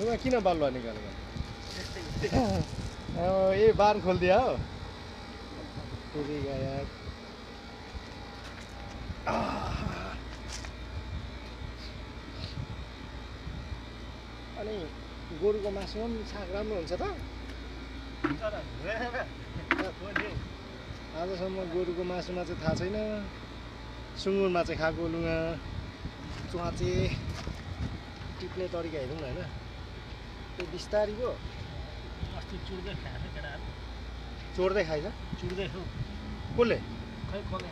लुगा किन बालुवा निकालेको ये बार खोलिदिया हो फेरि यार अनि गोरुको मासुमा पनि साग राम्रो हुन्छ त आजसम्म गोरुको मासुमा चाहिँ थाहा छैन सुँगुरमा चाहिँ खाएको लुगा च्वाचे टिप्ने तरिका हेरौँ न होइन त्यो बिस्तारी पो अस्ति चुड्दै खाएछ केटाहरू चोर्दै खाइछ चुड्दै खौ कसले खै कसले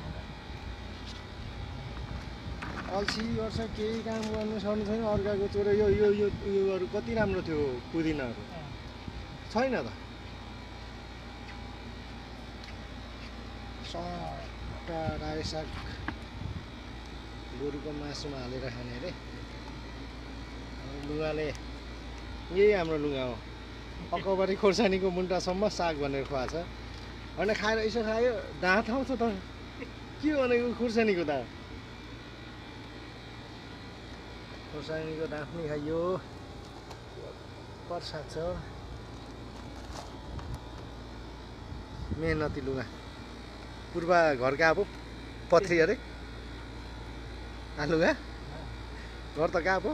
अल्छी गर्छ केही काम गर्नु सक्नु छैन अर्काको चोरे यो यो यो उयोहरू कति राम्रो थियो पुदिनाहरू छैन त सट्टा रायो साग गोरुको मासुमा हालेर खाने अरे लुगाले यही हाम्रो लुगा हो अकबरी खोर्सानीको मुन्टासम्म साग भनेर खुवाएको छ होइन खाएर यसो खायो दाँत आउँछ त के भनेको खोर्सानीको दाँत खोर्सानीको दाँत पनि खाइयो पर साग छ मेहनती लुगा पूर्वा घरका अब पथरी अरे लुगा घर त कहाँ पो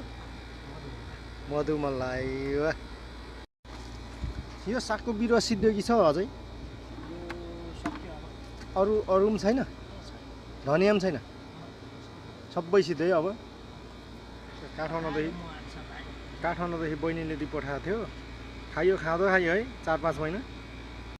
मधुमलाई यो सागको बिरुवा सिद्धियो कि छ अझै अरू पनि छैन धनियाँ पनि छैन सबै सिद्धै अब काठमाडौँदेखि बहिनीले दिइ पठाएको थियो खायो खाँदो खायो है 4-5 महिना